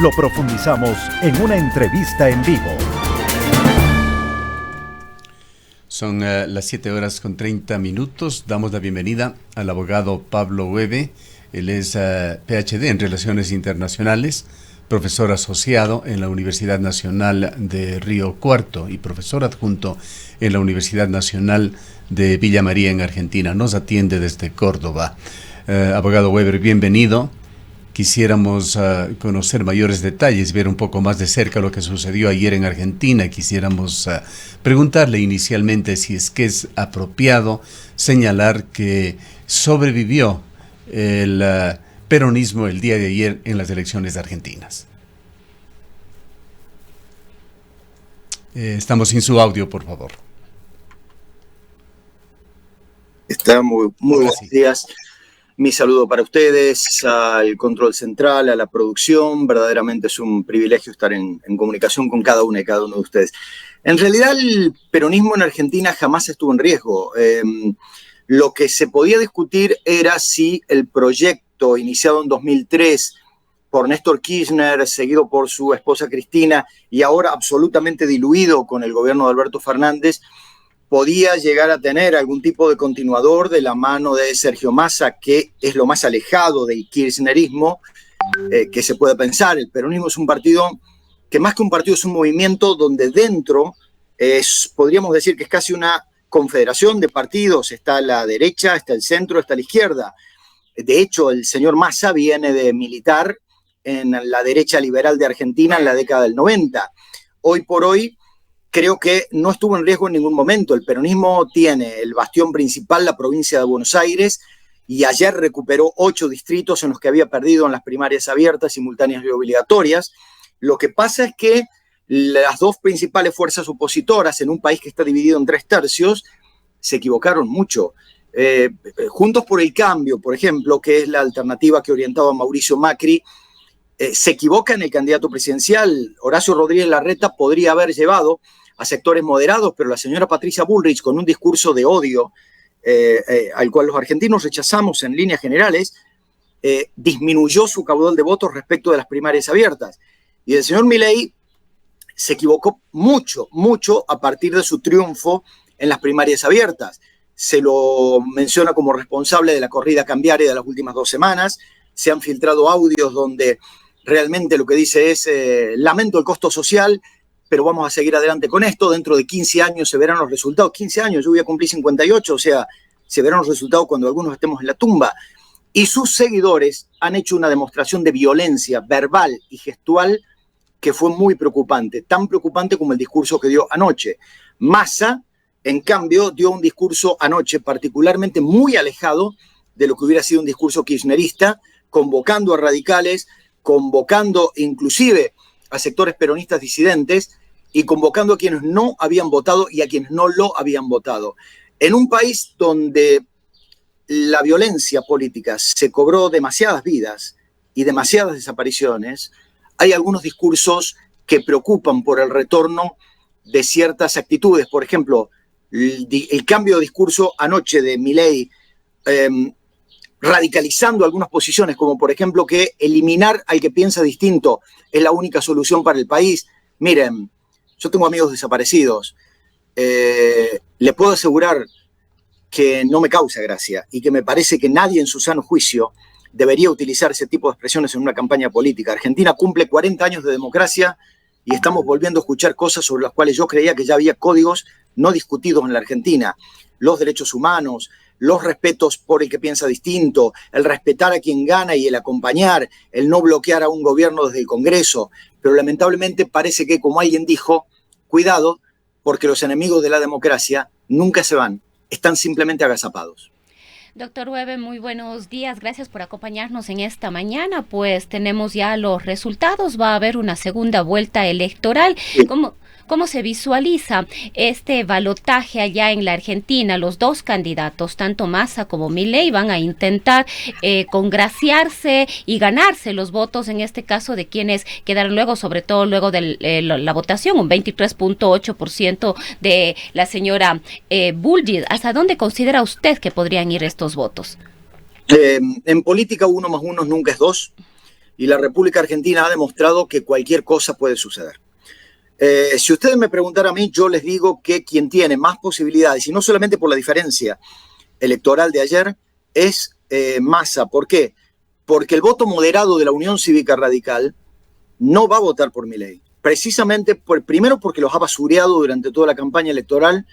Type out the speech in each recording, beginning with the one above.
lo profundizamos en una entrevista en vivo. Son las 7:30. Damos la bienvenida al abogado Pablo Webe. Él es PhD en Relaciones Internacionales, profesor asociado en la Universidad Nacional de Río Cuarto y profesor adjunto en la Universidad Nacional de Villa María en Argentina. Nos atiende desde Córdoba. Abogado Weber, bienvenido. Quisiéramos conocer mayores detalles, ver un poco más de cerca lo que sucedió ayer en Argentina. Quisiéramos preguntarle inicialmente si es que es apropiado señalar que sobrevivió el peronismo el día de ayer en las elecciones argentinas. Estamos sin su audio, por favor. Está muy buenos días. Mi saludo para ustedes, al control central, a la producción. Verdaderamente es un privilegio estar en comunicación con cada una y cada uno de ustedes. En realidad, el peronismo en Argentina jamás estuvo en riesgo. Lo que se podía discutir era si el proyecto iniciado en 2003 por Néstor Kirchner, seguido por su esposa Cristina, y ahora absolutamente diluido con el gobierno de Alberto Fernández, podía llegar a tener algún tipo de continuador de la mano de Sergio Massa, que es lo más alejado del kirchnerismo que se puede pensar. El peronismo es un partido que más que un partido es un movimiento donde dentro podríamos decir que es casi una confederación de partidos. Está la derecha, está el centro, está la izquierda. De hecho, el señor Massa viene de militar en la derecha liberal de Argentina en la década del 90. Hoy por hoy, creo que no estuvo en riesgo en ningún momento. El peronismo tiene el bastión principal, la provincia de Buenos Aires, y ayer recuperó 8 distritos en los que había perdido en las primarias abiertas, simultáneas y obligatorias. Lo que pasa es que las dos principales fuerzas opositoras en un país que está dividido en 3 tercios se equivocaron mucho. Juntos por el Cambio, por ejemplo, que es la alternativa que orientaba a Mauricio Macri, se equivoca en el candidato presidencial. Horacio Rodríguez Larreta podría haber llevado a sectores moderados, pero la señora Patricia Bullrich, con un discurso de odio al cual los argentinos rechazamos en líneas generales, disminuyó su caudal de votos respecto de las primarias abiertas. Y el señor Milei se equivocó mucho a partir de su triunfo en las primarias abiertas. Se lo menciona como responsable de la corrida cambiaria de las últimas 2 semanas. Se han filtrado audios donde realmente lo que dice es, lamento el costo social, pero vamos a seguir adelante con esto. Dentro de 15 años se verán los resultados. 15 años, yo voy a cumplir 58, o sea, se verán los resultados cuando algunos estemos en la tumba. Y sus seguidores han hecho una demostración de violencia verbal y gestual que fue muy preocupante, tan preocupante como el discurso que dio anoche. Massa, en cambio, dio un discurso anoche particularmente muy alejado de lo que hubiera sido un discurso kirchnerista, convocando a radicales, convocando inclusive a sectores peronistas disidentes y convocando a quienes no habían votado y a quienes no lo habían votado. En un país donde la violencia política se cobró demasiadas vidas y demasiadas desapariciones, hay algunos discursos que preocupan por el retorno de ciertas actitudes. Por ejemplo, el cambio de discurso anoche de Milei, radicalizando algunas posiciones, como por ejemplo que eliminar al que piensa distinto es la única solución para el país. Miren, yo tengo amigos desaparecidos. Le puedo asegurar que no me causa gracia y que me parece que nadie en su sano juicio debería utilizar ese tipo de expresiones en una campaña política. Argentina cumple 40 años de democracia y estamos volviendo a escuchar cosas sobre las cuales yo creía que ya había códigos no discutidos en la Argentina. Los derechos humanos, los respetos por el que piensa distinto, el respetar a quien gana y el acompañar, el no bloquear a un gobierno desde el Congreso. Pero lamentablemente parece que, como alguien dijo, cuidado, porque los enemigos de la democracia nunca se van, están simplemente agazapados. Doctor Webe, muy buenos días. Gracias por acompañarnos en esta mañana. Pues tenemos ya los resultados. Va a haber una segunda vuelta electoral. Sí. ¿Cómo se visualiza este balotaje allá en la Argentina? Los dos candidatos, tanto Massa como Milei, van a intentar congraciarse y ganarse los votos, en este caso, de quienes quedaron luego, sobre todo luego de la votación, un 23.8% de la señora Bullrich. ¿Hasta dónde considera usted que podrían ir estos votos? En política 1 más 1 nunca es 2. y la República Argentina ha demostrado que cualquier cosa puede suceder. Si ustedes me preguntaran a mí, yo les digo que quien tiene más posibilidades, y no solamente por la diferencia electoral de ayer, es Massa. ¿Por qué? Porque el voto moderado de la Unión Cívica Radical no va a votar por Milei. Precisamente, primero porque los ha basureado durante toda la campaña electoral,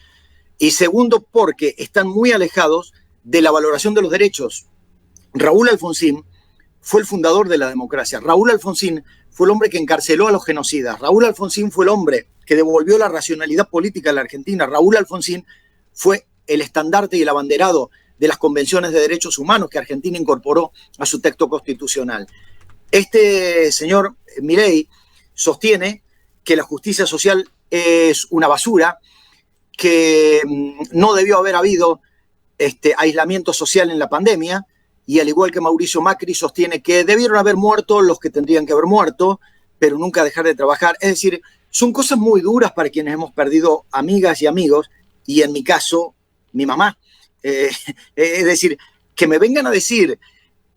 y segundo porque están muy alejados de la valoración de los derechos. Raúl Alfonsín fue el fundador de la democracia. Raúl Alfonsín fue el hombre que encarceló a los genocidas. Raúl Alfonsín fue el hombre que devolvió la racionalidad política a la Argentina. Raúl Alfonsín fue el estandarte y el abanderado de las convenciones de derechos humanos que Argentina incorporó a su texto constitucional. Este señor Milei sostiene que la justicia social es una basura, que no debió haber habido aislamiento social en la pandemia, y al igual que Mauricio Macri sostiene que debieron haber muerto los que tendrían que haber muerto, pero nunca dejar de trabajar. Es decir, son cosas muy duras para quienes hemos perdido amigas y amigos, y en mi caso, mi mamá. Es decir, que me vengan a decir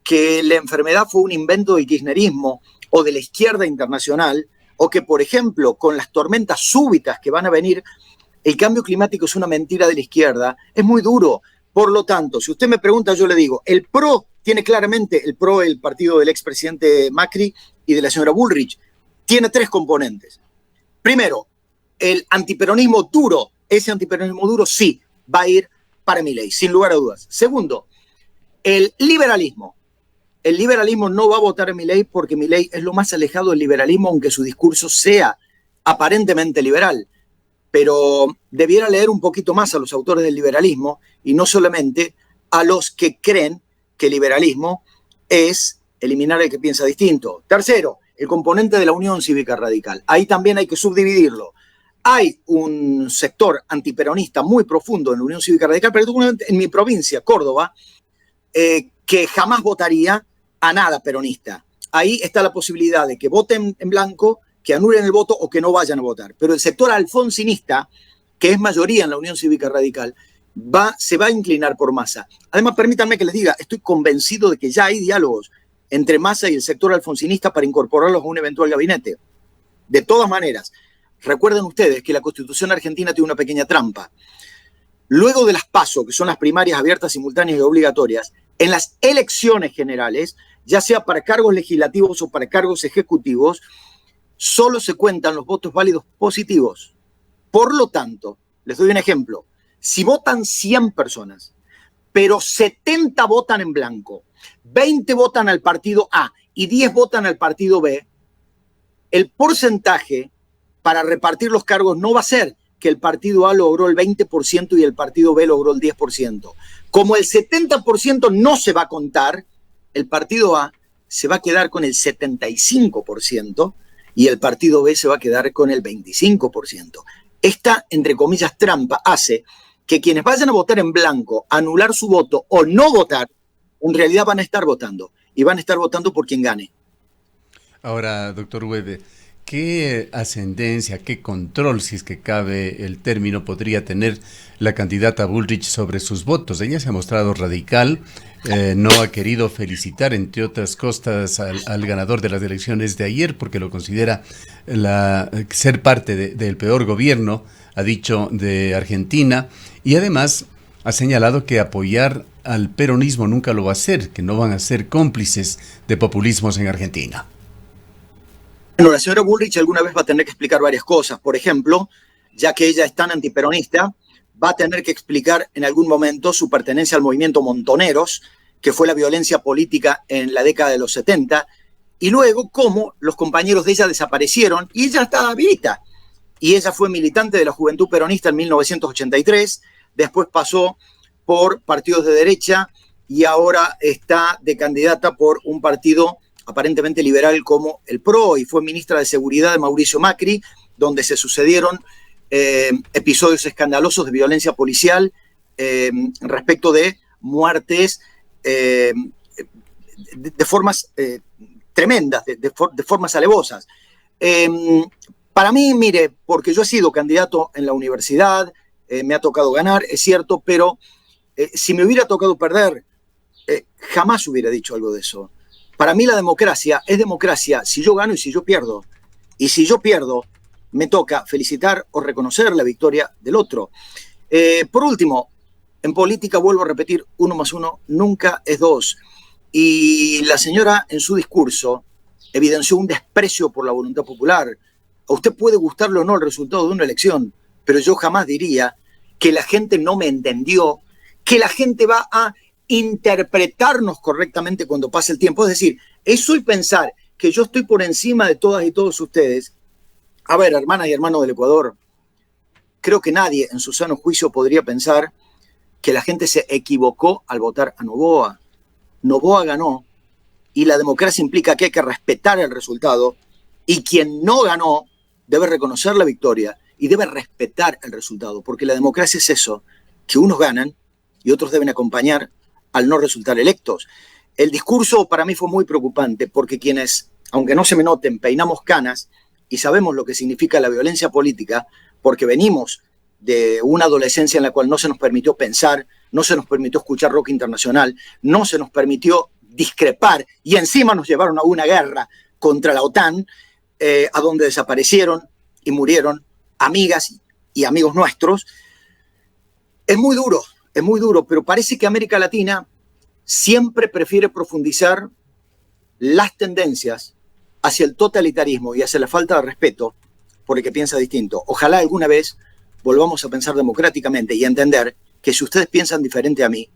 que la enfermedad fue un invento del kirchnerismo o de la izquierda internacional, o que, por ejemplo, con las tormentas súbitas que van a venir, el cambio climático es una mentira de la izquierda, es muy duro. Por lo tanto, si usted me pregunta, yo le digo, el PRO tiene claramente, el PRO, el partido del expresidente Macri y de la señora Bullrich, tiene tres componentes. Primero, el antiperonismo duro. Ese antiperonismo duro sí va a ir para Milei, sin lugar a dudas. Segundo, el liberalismo. El liberalismo no va a votar a Milei porque Milei es lo más alejado del liberalismo, aunque su discurso sea aparentemente liberal. Pero debiera leer un poquito más a los autores del liberalismo y no solamente a los que creen que el liberalismo es eliminar al que piensa distinto. Tercero, el componente de la Unión Cívica Radical. Ahí también hay que subdividirlo. Hay un sector antiperonista muy profundo en la Unión Cívica Radical, particularmente en mi provincia, Córdoba, que jamás votaría a nada peronista. Ahí está la posibilidad de que voten en blanco, que anulen el voto o que no vayan a votar. Pero el sector alfonsinista, que es mayoría en la Unión Cívica Radical, se va a inclinar por Massa. Además, permítanme que les diga, estoy convencido de que ya hay diálogos entre Massa y el sector alfonsinista para incorporarlos a un eventual gabinete. De todas maneras, recuerden ustedes que la Constitución argentina tiene una pequeña trampa. Luego de las PASO, que son las primarias abiertas, simultáneas y obligatorias, en las elecciones generales, ya sea para cargos legislativos o para cargos ejecutivos, solo se cuentan los votos válidos positivos. Por lo tanto, les doy un ejemplo. Si votan 100 personas, pero 70 votan en blanco, 20 votan al partido A y 10 votan al partido B, el porcentaje para repartir los cargos no va a ser que el partido A logró el 20% y el partido B logró el 10%. Como el 70% no se va a contar, el partido A se va a quedar con el 75%, y el partido B se va a quedar con el 25%. Esta, entre comillas, trampa hace que quienes vayan a votar en blanco, anular su voto o no votar, en realidad van a estar votando. Y van a estar votando por quien gane. Ahora, doctor Webe, ¿qué ascendencia, qué control, si es que cabe el término, podría tener la candidata Bullrich sobre sus votos? Ella se ha mostrado radical, no ha querido felicitar, entre otras cosas, al ganador de las elecciones de ayer, porque lo considera ser parte del peor gobierno, ha dicho, de Argentina, y además ha señalado que apoyar al peronismo nunca lo va a hacer, que no van a ser cómplices de populismos en Argentina. Bueno, la señora Bullrich alguna vez va a tener que explicar varias cosas. Por ejemplo, ya que ella es tan antiperonista, va a tener que explicar en algún momento su pertenencia al movimiento Montoneros, que fue la violencia política en la década de los 70, y luego cómo los compañeros de ella desaparecieron y ella estaba vivita. Y ella fue militante de la Juventud Peronista en 1983, después pasó por partidos de derecha y ahora está de candidata por un partido aparentemente liberal como el PRO, y fue ministra de Seguridad de Mauricio Macri, donde se sucedieron episodios escandalosos de violencia policial respecto de muertes de formas tremendas, de formas alevosas. Para mí, mire, porque yo he sido candidato en la universidad, me ha tocado ganar, es cierto, pero si me hubiera tocado perder, jamás hubiera dicho algo de eso. Para mí la democracia es democracia si yo gano y si yo pierdo. Y si yo pierdo, me toca felicitar o reconocer la victoria del otro. Por último, en política, vuelvo a repetir, 1 más 1 nunca es 2. Y la señora en su discurso evidenció un desprecio por la voluntad popular. A usted puede gustarle o no el resultado de una elección, pero yo jamás diría que la gente no me entendió, que la gente va a interpretarnos correctamente cuando pase el tiempo. Es decir, eso y pensar que yo estoy por encima de todas y todos ustedes. A ver, hermanas y hermanos del Ecuador, creo que nadie en su sano juicio podría pensar que la gente se equivocó al votar a Noboa. Noboa ganó y la democracia implica que hay que respetar el resultado y quien no ganó debe reconocer la victoria y debe respetar el resultado, porque la democracia es eso, que unos ganan y otros deben acompañar al no resultar electos. El discurso para mí fue muy preocupante porque quienes, aunque no se me noten, peinamos canas y sabemos lo que significa la violencia política, porque venimos de una adolescencia en la cual no se nos permitió pensar, no se nos permitió escuchar rock internacional, no se nos permitió discrepar y encima nos llevaron a una guerra contra la OTAN, a donde desaparecieron y murieron amigas y amigos nuestros. Es muy duro, pero parece que América Latina siempre prefiere profundizar las tendencias hacia el totalitarismo y hacia la falta de respeto por el que piensa distinto. Ojalá alguna vez volvamos a pensar democráticamente y a entender que si ustedes piensan diferente a mí,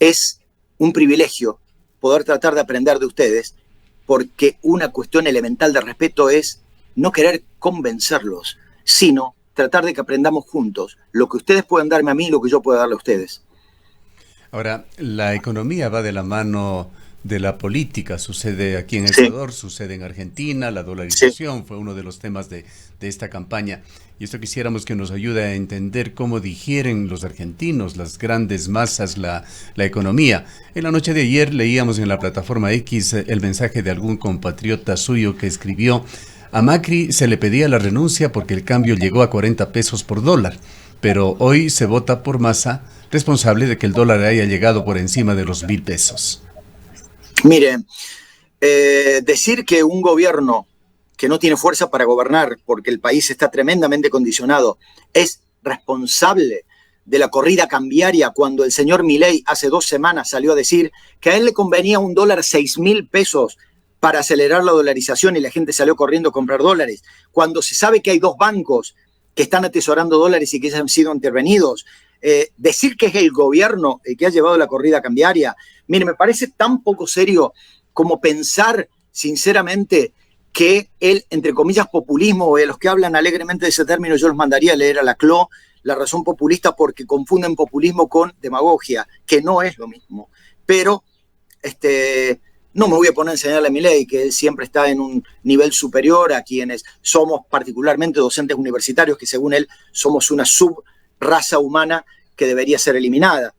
es un privilegio poder tratar de aprender de ustedes, porque una cuestión elemental de respeto es no querer convencerlos, sino tratar de que aprendamos juntos lo que ustedes pueden darme a mí y lo que yo puedo darle a ustedes. Ahora, la economía va de la mano de la política. Sucede aquí en Ecuador, sí. Sucede en Argentina, la dolarización sí. Fue uno de los temas de esta campaña. Y esto quisiéramos que nos ayude a entender cómo digieren los argentinos, las grandes masas, la economía. En la noche de ayer leíamos en la plataforma X el mensaje de algún compatriota suyo que escribió: a Macri se le pedía la renuncia porque el cambio llegó a 40 pesos por dólar, pero hoy se vota por Massa, responsable de que el dólar haya llegado por encima de los 1.000 pesos. Mire, decir que un gobierno que no tiene fuerza para gobernar porque el país está tremendamente condicionado es responsable de la corrida cambiaria, cuando el señor Milei hace 2 semanas salió a decir que a él le convenía un dólar 6.000 pesos para acelerar la dolarización y la gente salió corriendo a comprar dólares, cuando se sabe que hay 2 bancos que están atesorando dólares y que ya han sido intervenidos. Decir que es el gobierno el que ha llevado la corrida cambiaria, mire, me parece tan poco serio como pensar sinceramente que el, entre comillas, populismo, los que hablan alegremente de ese término, yo los mandaría a leer a Laclau, La razón populista, porque confunden populismo con demagogia, que no es lo mismo. Pero no me voy a poner a enseñarle a Milei que él siempre está en un nivel superior a quienes somos particularmente docentes universitarios, que según él somos una subraza humana que debería ser eliminada.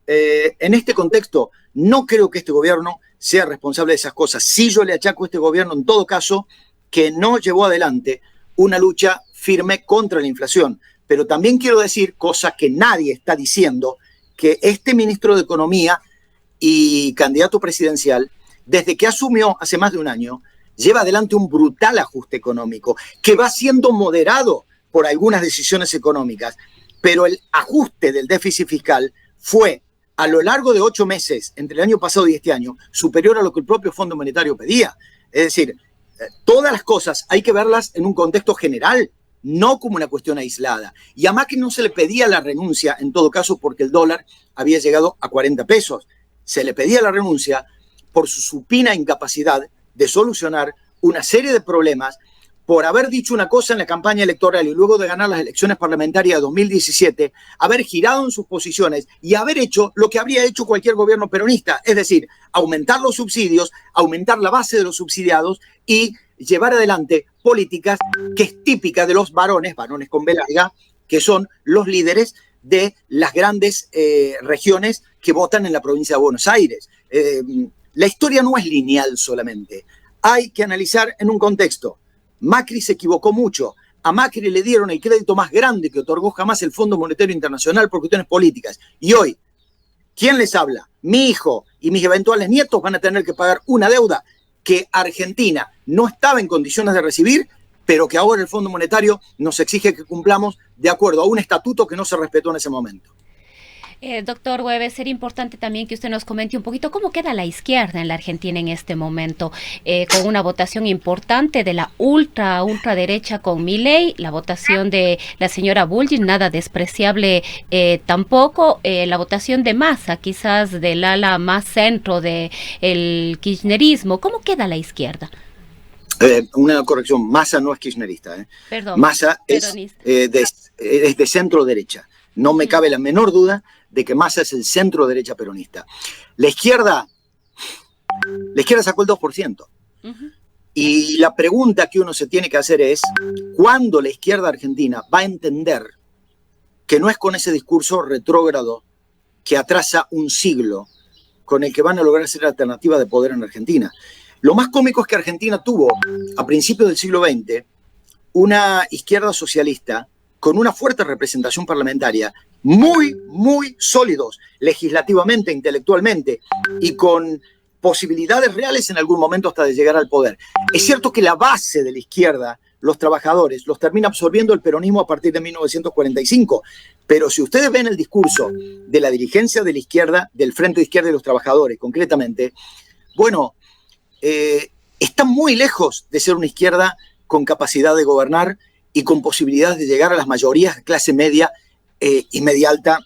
En este contexto, no creo que este gobierno sea responsable de esas cosas. Sí, yo le achaco a este gobierno, en todo caso, que no llevó adelante una lucha firme contra la inflación. Pero también quiero decir, cosa que nadie está diciendo, que este ministro de Economía y candidato presidencial, desde que asumió hace más de un año, lleva adelante un brutal ajuste económico, que va siendo moderado por algunas decisiones económicas, pero el ajuste del déficit fiscal fue, a lo largo de 8 meses, entre el año pasado y este año, superior a lo que el propio Fondo Monetario pedía. Es decir, todas las cosas hay que verlas en un contexto general, no como una cuestión aislada. Y a Macri no se le pedía la renuncia, en todo caso, porque el dólar había llegado a 40 pesos. Se le pedía la renuncia por su supina incapacidad de solucionar una serie de problemas, por haber dicho una cosa en la campaña electoral y luego de ganar las elecciones parlamentarias de 2017, haber girado en sus posiciones y haber hecho lo que habría hecho cualquier gobierno peronista, es decir, aumentar los subsidios, aumentar la base de los subsidiados y llevar adelante políticas que es típica de los varones con B larga, que son los líderes de las grandes regiones que votan en la provincia de Buenos Aires. La historia no es lineal solamente, hay que analizar en un contexto. Macri se equivocó mucho. A Macri le dieron el crédito más grande que otorgó jamás el Fondo Monetario Internacional por cuestiones políticas. Y hoy, ¿Quién les habla? Mi hijo y mis eventuales nietos van a tener que pagar una deuda que Argentina no estaba en condiciones de recibir, pero que ahora el Fondo Monetario nos exige que cumplamos de acuerdo a un estatuto que no se respetó en ese momento. Doctor Webe, sería importante también que usted nos comente un poquito cómo queda la izquierda en la Argentina en este momento, con una votación importante de la ultraderecha con Milei, la votación de la señora Bullrich, nada despreciable tampoco, la votación de Massa, quizás del ala más centro del kirchnerismo. ¿Cómo queda la izquierda? Una corrección, Massa no es kirchnerista. Perdón, Massa es de centro derecha. No me cabe la menor duda de que Massa es el centro derecha peronista. La izquierda sacó el 2%. Y la pregunta que uno se tiene que hacer es, ¿cuándo la izquierda argentina va a entender que no es con ese discurso retrógrado que atrasa un siglo con el que van a lograr ser alternativa de poder en Argentina? Lo más cómico es que Argentina tuvo, a principios del siglo XX, una izquierda socialista con una fuerte representación parlamentaria, muy, muy sólidos legislativamente, intelectualmente, y con posibilidades reales en algún momento hasta de llegar al poder. Es cierto que la base de la izquierda, los trabajadores, los termina absorbiendo el peronismo a partir de 1945, pero si ustedes ven el discurso de la dirigencia de la izquierda, del Frente de Izquierda y los Trabajadores, concretamente, bueno, está muy lejos de ser una izquierda con capacidad de gobernar y con posibilidades de llegar a las mayorías de clase media y media alta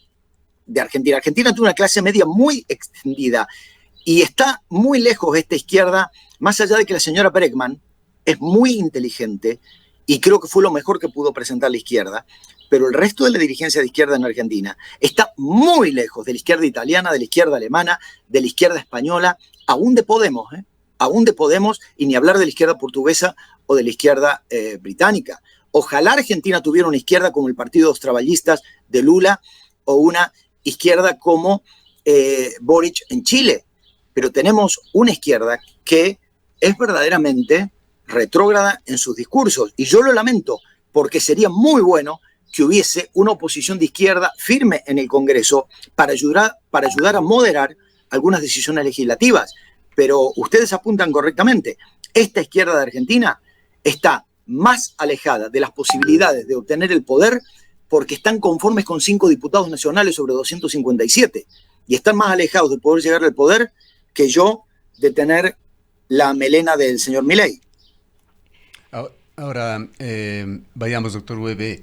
de Argentina. Argentina tiene una clase media muy extendida y está muy lejos de esta izquierda, más allá de que la señora Bregman es muy inteligente y creo que fue lo mejor que pudo presentar la izquierda, pero el resto de la dirigencia de izquierda en Argentina está muy lejos de la izquierda italiana, de la izquierda alemana, de la izquierda española, aún de Podemos, aún de Podemos, y ni hablar de la izquierda portuguesa o de la izquierda británica. Ojalá Argentina tuviera una izquierda como el Partido de los Traballistas de Lula o una izquierda como Boric en Chile, pero tenemos una izquierda que es verdaderamente retrógrada en sus discursos, y yo lo lamento porque sería muy bueno que hubiese una oposición de izquierda firme en el Congreso para ayudar a moderar algunas decisiones legislativas, pero ustedes apuntan correctamente, esta izquierda de Argentina está más alejada de las posibilidades de obtener el poder porque están conformes con 5 diputados nacionales sobre 257 y están más alejados de poder llegar al poder que yo de tener la melena del señor Milei. Ahora, vayamos, doctor Webe,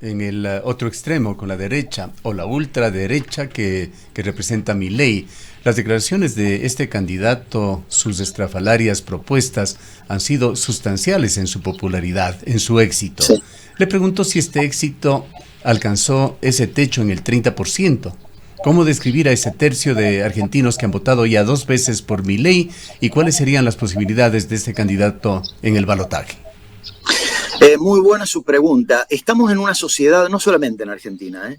en el otro extremo, con la derecha o la ultraderecha que representa Milei. Las declaraciones de este candidato, sus estrafalarias propuestas, han sido sustanciales en su popularidad, en su éxito. Sí. Le pregunto si este éxito alcanzó ese techo en el 30%. ¿Cómo describir a ese tercio de argentinos que han votado ya 2 veces por Milei y cuáles serían las posibilidades de este candidato en el balotaje? Muy buena su pregunta. Estamos en una sociedad, no solamente en Argentina,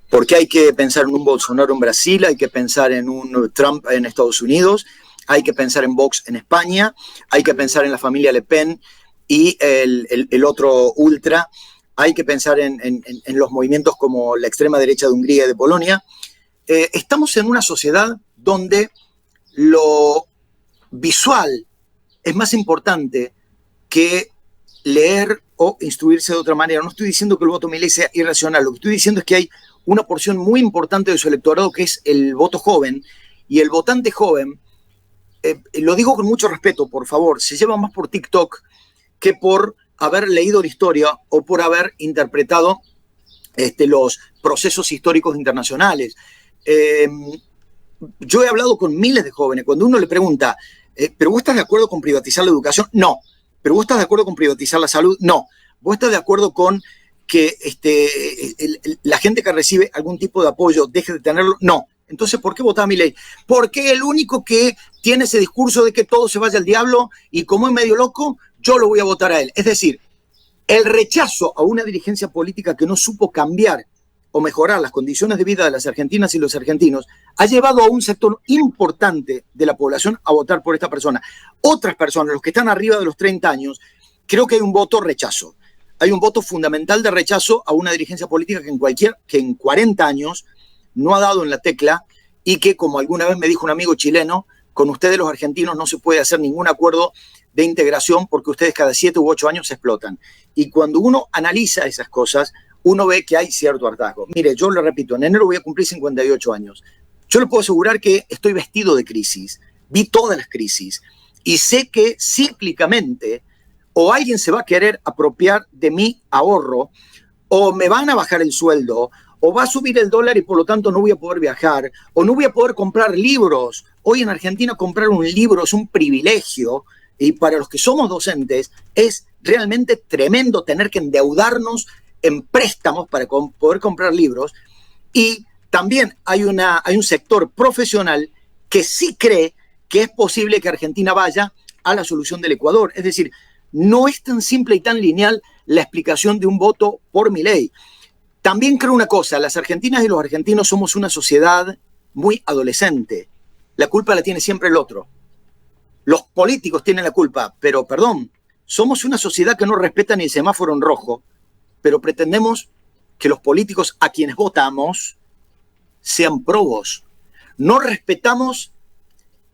porque hay que pensar en un Bolsonaro en Brasil, hay que pensar en un Trump en Estados Unidos, hay que pensar en Vox en España, hay que pensar en la familia Le Pen y el otro ultra, hay que pensar en los movimientos como la extrema derecha de Hungría y de Polonia. Estamos en una sociedad donde lo visual es más importante que leer o instruirse de otra manera. No estoy diciendo que el voto Milei sea irracional, lo que estoy diciendo es que hay una porción muy importante de su electorado que es el voto joven, y el votante joven, lo digo con mucho respeto, por favor, se lleva más por TikTok que por haber leído la historia o por haber interpretado los procesos históricos internacionales. Yo he hablado con miles de jóvenes. Cuando uno le pregunta, ¿pero vos estás de acuerdo con privatizar la educación? No. ¿Pero vos estás de acuerdo con privatizar la salud? No. ¿Vos estás de acuerdo con que la gente que recibe algún tipo de apoyo deje de tenerlo? No. Entonces, ¿por qué votaba Milei? Porque el único que tiene ese discurso de que todo se vaya al diablo y como es medio loco, yo lo voy a votar a él. Es decir, el rechazo a una dirigencia política que no supo cambiar o mejorar las condiciones de vida de las argentinas y los argentinos ha llevado a un sector importante de la población a votar por esta persona. Otras personas, los que están arriba de los 30 años, creo que hay un voto rechazo. Hay un voto fundamental de rechazo a una dirigencia política que en 40 años no ha dado en la tecla y que, como alguna vez me dijo un amigo chileno, con ustedes los argentinos no se puede hacer ningún acuerdo de integración porque ustedes cada 7 u 8 años se explotan. Y cuando uno analiza esas cosas, uno ve que hay cierto hartazgo. Mire, yo le repito, en enero voy a cumplir 58 años. Yo le puedo asegurar que estoy vestido de crisis, vi todas las crisis y sé que cíclicamente o alguien se va a querer apropiar de mi ahorro, o me van a bajar el sueldo, o va a subir el dólar y por lo tanto no voy a poder viajar, o no voy a poder comprar libros. Hoy en Argentina comprar un libro es un privilegio y para los que somos docentes es realmente tremendo tener que endeudarnos en préstamos para poder comprar libros. Y también hay un sector profesional que sí cree que es posible que Argentina vaya a la solución del Ecuador. Es decir, no es tan simple y tan lineal la explicación de un voto por Milei. También creo una cosa, las argentinas y los argentinos somos una sociedad muy adolescente. La culpa la tiene siempre el otro. Los políticos tienen la culpa, pero perdón, somos una sociedad que no respeta ni el semáforo en rojo, pero pretendemos que los políticos a quienes votamos sean probos. No respetamos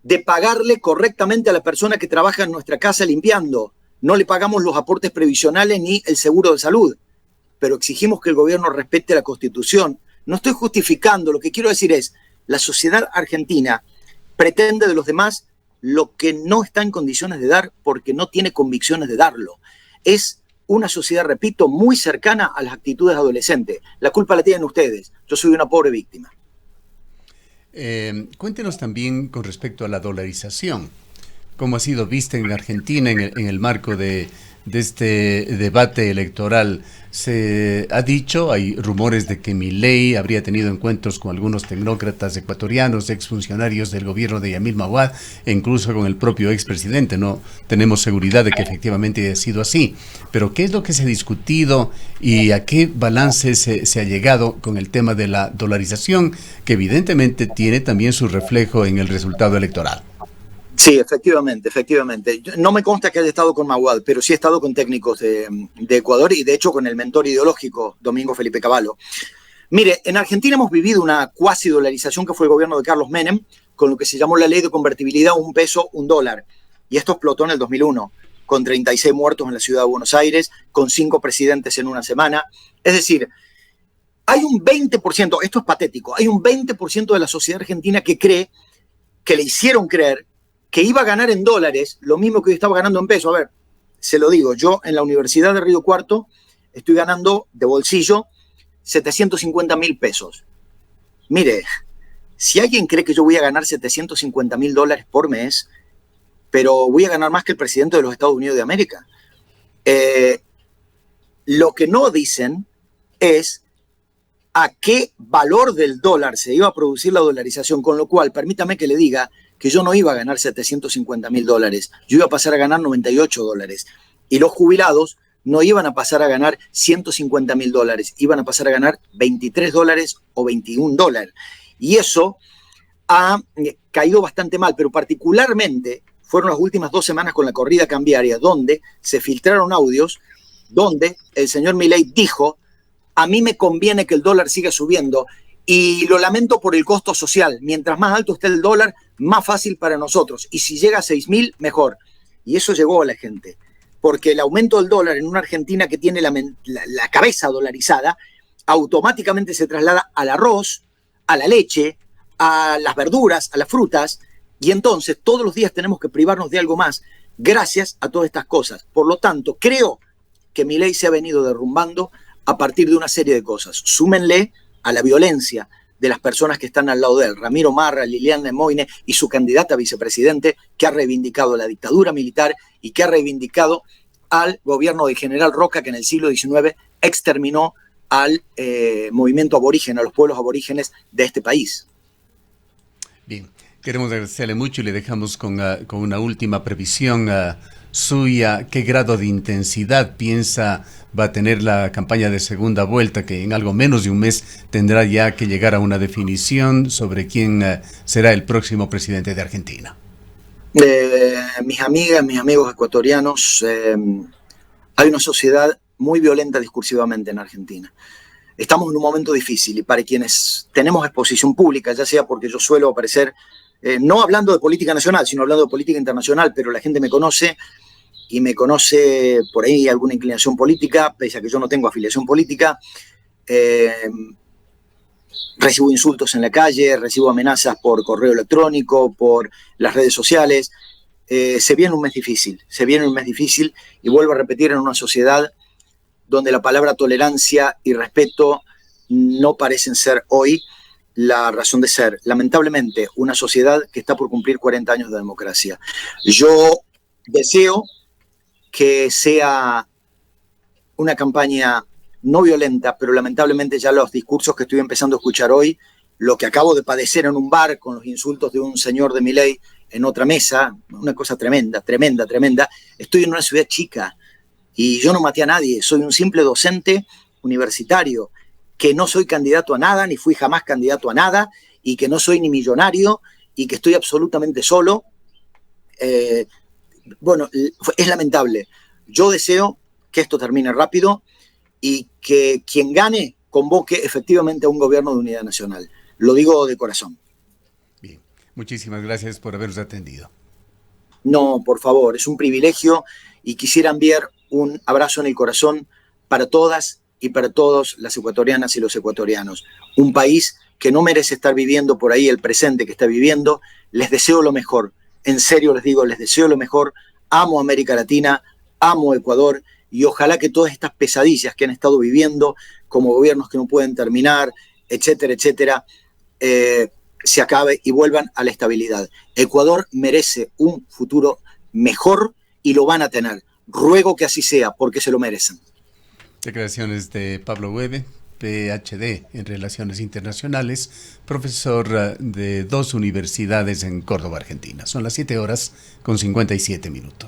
de pagarle correctamente a la persona que trabaja en nuestra casa limpiando. No le pagamos los aportes previsionales ni el seguro de salud, pero exigimos que el gobierno respete la Constitución. No estoy justificando, lo que quiero decir es, la sociedad argentina pretende de los demás lo que no está en condiciones de dar porque no tiene convicciones de darlo. Es una sociedad, repito, muy cercana a las actitudes adolescentes. La culpa la tienen ustedes, yo soy una pobre víctima. Cuéntenos también con respecto a la dolarización. ¿Cómo ha sido vista en Argentina en el marco de este debate electoral? Se ha dicho, hay rumores de que Milei habría tenido encuentros con algunos tecnócratas ecuatorianos, exfuncionarios del gobierno de Yamil Mahuad, e incluso con el propio expresidente. No tenemos seguridad de que efectivamente haya sido así. Pero ¿qué es lo que se ha discutido y a qué balance se ha llegado con el tema de la dolarización, que evidentemente tiene también su reflejo en el resultado electoral? Sí, efectivamente. No me consta que haya estado con Mahuad, pero sí he estado con técnicos de Ecuador y de hecho con el mentor ideológico, Domingo Felipe Cavallo. Mire, en Argentina hemos vivido una cuasi dolarización que fue el gobierno de Carlos Menem, con lo que se llamó la ley de convertibilidad, $1 peso, $1. Y esto explotó en el 2001, con 36 muertos en la ciudad de Buenos Aires, con 5 presidentes en una semana. Es decir, hay un 20%, esto es patético, hay un 20% de la sociedad argentina que cree, que le hicieron creer, que iba a ganar en dólares lo mismo que hoy estaba ganando en pesos. A ver, se lo digo, yo en la Universidad de Río Cuarto estoy ganando de bolsillo 750.000 pesos. Mire, si alguien cree que yo voy a ganar $750.000 por mes, pero voy a ganar más que el presidente de los Estados Unidos de América. Lo que no dicen es a qué valor del dólar se iba a producir la dolarización, con lo cual, permítame que le diga que yo no iba a ganar $750.000, yo iba a pasar a ganar $98. Y los jubilados no iban a pasar a ganar $150.000, iban a pasar a ganar $23 o $21. Y eso ha caído bastante mal, pero particularmente fueron las últimas 2 semanas con la corrida cambiaria, donde se filtraron audios, donde el señor Milei dijo: a mí me conviene que el dólar siga subiendo y lo lamento por el costo social. Mientras más alto esté el dólar, más fácil para nosotros. Y si llega a 6.000, mejor. Y eso llegó a la gente. Porque el aumento del dólar en una Argentina que tiene la cabeza dolarizada, automáticamente se traslada al arroz, a la leche, a las verduras, a las frutas. Y entonces todos los días tenemos que privarnos de algo más gracias a todas estas cosas. Por lo tanto, creo que Milei se ha venido derrumbando a partir de una serie de cosas. Súmenle a la violencia de las personas que están al lado de él, Ramiro Marra, Liliana Moine y su candidata a vicepresidente, que ha reivindicado la dictadura militar y que ha reivindicado al gobierno del general Roca, que en el siglo XIX exterminó al movimiento aborigen, a los pueblos aborígenes de este país. Bien, queremos agradecerle mucho y le dejamos con una última previsión suya. ¿Qué grado de intensidad piensa va a tener la campaña de segunda vuelta, que en algo menos de un mes tendrá ya que llegar a una definición sobre quién será el próximo presidente de Argentina? Mis amigas, mis amigos ecuatorianos, hay una sociedad muy violenta discursivamente en Argentina. estamos en un momento difícil y para quienes tenemos exposición pública, ya sea porque yo suelo aparecer, no hablando de política nacional, sino hablando de política internacional, pero la gente me conoce y me conoce por ahí alguna inclinación política, pese a que yo no tengo afiliación política. Recibo insultos en la calle, recibo amenazas por correo electrónico, por las redes sociales. Se viene un mes difícil, y vuelvo a repetir, en una sociedad donde la palabra tolerancia y respeto no parecen ser hoy la razón de ser. Lamentablemente, una sociedad que está por cumplir 40 años de democracia. Yo deseo que sea una campaña no violenta, pero lamentablemente ya los discursos que estoy empezando a escuchar hoy, lo que acabo de padecer en un bar con los insultos de un señor de Milei en otra mesa, una cosa tremenda. Estoy en una ciudad chica y yo no maté a nadie, soy un simple docente universitario, que no soy candidato a nada, ni fui jamás candidato a nada, y que no soy ni millonario, y que estoy absolutamente solo. Bueno, es lamentable. Yo deseo que esto termine rápido y que quien gane convoque efectivamente a un gobierno de unidad nacional. Lo digo de corazón. Bien, muchísimas gracias por habernos atendido. No, por favor, es un privilegio y quisiera enviar un abrazo en el corazón para todas y para todos las ecuatorianas y los ecuatorianos. Un país que no merece estar viviendo por ahí el presente que está viviendo. Les deseo lo mejor. En serio les digo, les deseo lo mejor. Amo América Latina, amo Ecuador y ojalá que todas estas pesadillas que han estado viviendo, como gobiernos que no pueden terminar, etcétera, etcétera, se acabe y vuelvan a la estabilidad. Ecuador merece un futuro mejor y lo van a tener. Ruego que así sea, porque se lo merecen. Declaraciones de Pablo Webe, PhD en Relaciones Internacionales, profesor de 2 universidades en Córdoba, Argentina. Son las 7:57.